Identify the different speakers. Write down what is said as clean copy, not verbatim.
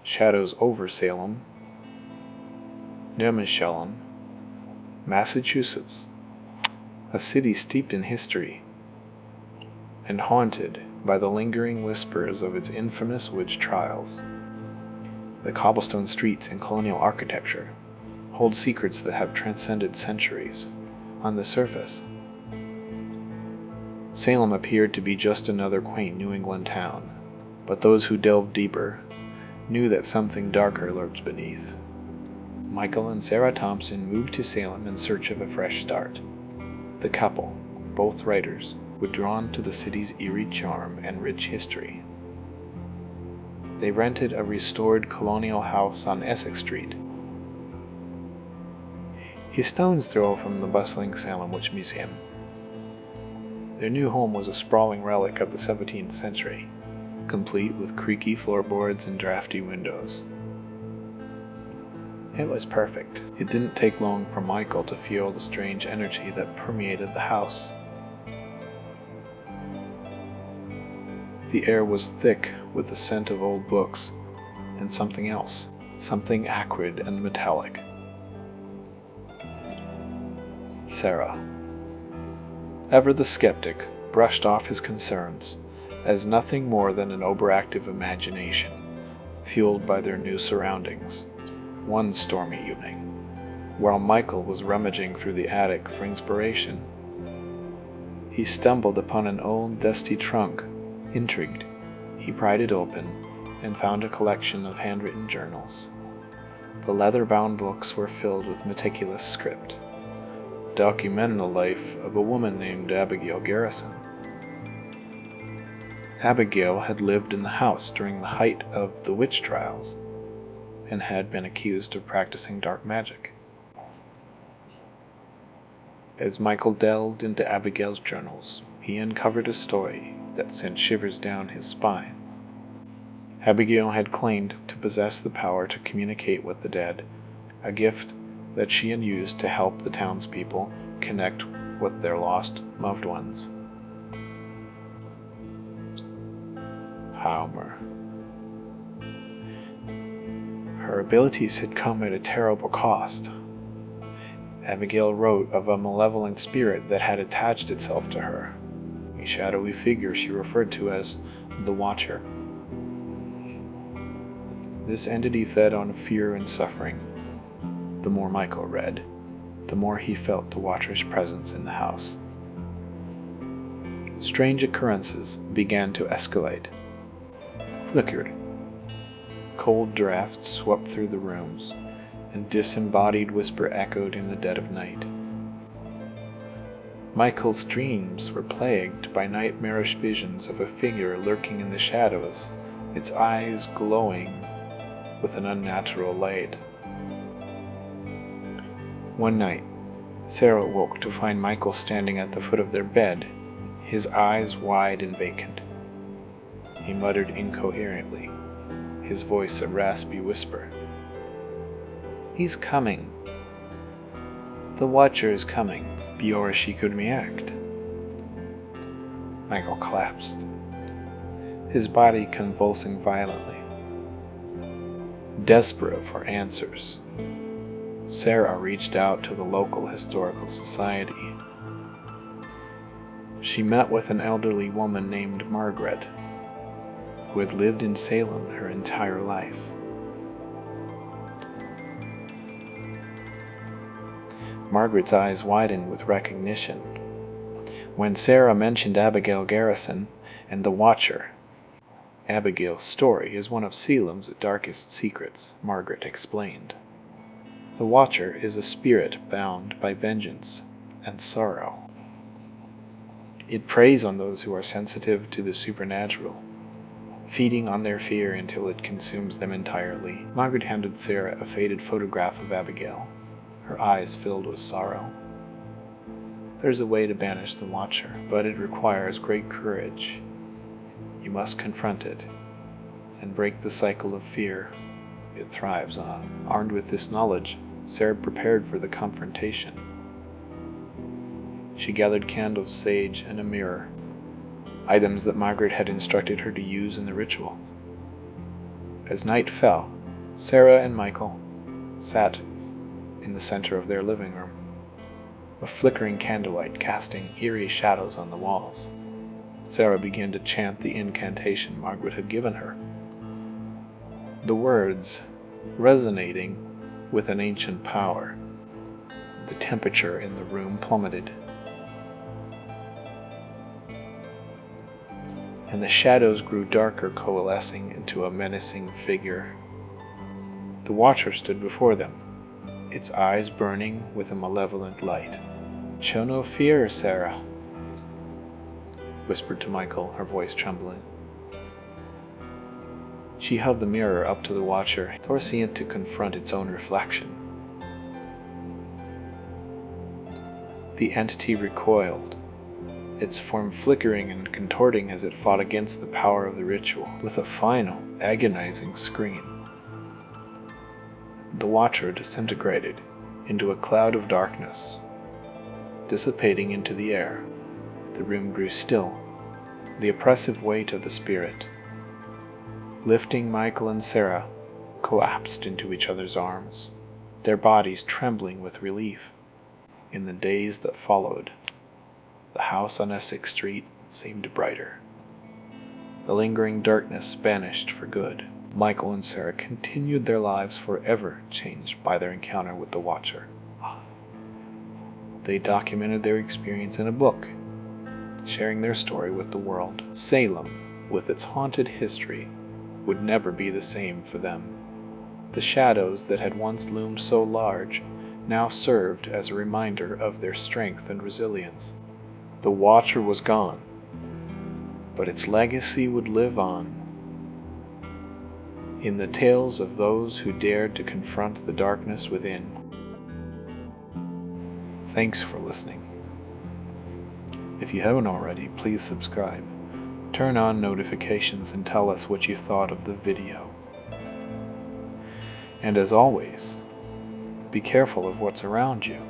Speaker 1: shadows over Salem, Over Salem, Massachusetts, a city steeped in history and haunted by the lingering whispers of its infamous witch trials. The cobblestone streets and colonial architecture hold secrets that have transcended centuries. On the surface, Salem appeared to be just another quaint New England town, but those who delved deeper knew that something darker lurked beneath. Michael and Sarah Thompson moved to Salem in search of a fresh start. The couple, both writers, were drawn to the city's eerie charm and rich history. They rented a restored colonial house on Essex Street, a stone's throw from the bustling Salem Witch Museum. Their new home was a sprawling relic of the 17th century, complete with creaky floorboards and drafty windows. It was perfect. It didn't take long for Michael to feel the strange energy that permeated the house. The air was thick with the scent of old books and something else, something acrid and metallic. Sarah, ever the skeptic, brushed off his concerns as nothing more than an overactive imagination, fueled by their new surroundings. One stormy evening, while Michael was rummaging through the attic for inspiration, he stumbled upon an old, dusty trunk. Intrigued, he pried it open and found a collection of handwritten journals. The leather-bound books were filled with meticulous script, documenting the life of a woman named Abigail Garrison. Abigail had lived in the house during the height of the witch trials and had been accused of practicing dark magic. As Michael delved into Abigail's journals, he uncovered a story that sent shivers down his spine. Abigail had claimed to possess the power to communicate with the dead, a gift that she had used to help the townspeople connect with their lost loved ones. However, her abilities had come at a terrible cost. Abigail wrote of a malevolent spirit that had attached itself to her, a shadowy figure she referred to as the Watcher. This entity fed on fear and suffering. The more Michael read, the more he felt the Watcher's presence in the house. Strange occurrences began to escalate. Flickered. Cold drafts swept through the rooms, and disembodied whisper echoed in the dead of night. Michael's dreams were plagued by nightmarish visions of a figure lurking in the shadows, its eyes glowing with an unnatural light. One night, Sarah woke to find Michael standing at the foot of their bed, his eyes wide and vacant. He muttered incoherently, his voice a raspy whisper. "He's coming. The Watcher is coming," before she could react. Michael collapsed, his body convulsing violently. Desperate for answers, Sarah reached out to the local historical society. She met with an elderly woman named Margaret, who had lived in Salem her entire life. Margaret's eyes widened with recognition. When Sarah mentioned Abigail Garrison and the Watcher, "Abigail's story is one of Salem's darkest secrets," Margaret explained. "The Watcher is a spirit bound by vengeance and sorrow. It preys on those who are sensitive to the supernatural, feeding on their fear until it consumes them entirely." Margaret handed Sarah a faded photograph of Abigail, her eyes filled with sorrow. "There's a way to banish the Watcher, but it requires great courage. You must confront it and break the cycle of fear it thrives on." Armed with this knowledge, Sarah prepared for the confrontation. She gathered candles, sage, and a mirror, items that Margaret had instructed her to use in the ritual. As night fell, Sarah and Michael sat in the center of their living room, a flickering candlelight casting eerie shadows on the walls. Sarah began to chant the incantation Margaret had given her, the words resonating with an ancient power. The temperature in the room plummeted, and the shadows grew darker, coalescing into a menacing figure. The Watcher stood before them, its eyes burning with a malevolent light. "Show no fear, Sarah," whispered to Michael, her voice trembling. She held the mirror up to the Watcher, forcing it to confront its own reflection. The entity recoiled, its form flickering and contorting as it fought against the power of the ritual, with a final, agonizing scream. The Watcher disintegrated into a cloud of darkness, dissipating into the air. The room grew still, the oppressive weight of the spirit, lifting Michael and Sarah, collapsed into each other's arms, their bodies trembling with relief. In the days that followed, the house on Essex Street seemed brighter. The lingering darkness vanished for good. Michael and Sarah continued their lives forever changed by their encounter with the Watcher. They documented their experience in a book, sharing their story with the world. Salem, with its haunted history, would never be the same for them. The shadows that had once loomed so large now served as a reminder of their strength and resilience. The Watcher was gone, but its legacy would live on in the tales of those who dared to confront the darkness within. Thanks for listening. If you haven't already, please subscribe. Turn on notifications and tell us what you thought of the video. And as always, be careful of what's around you.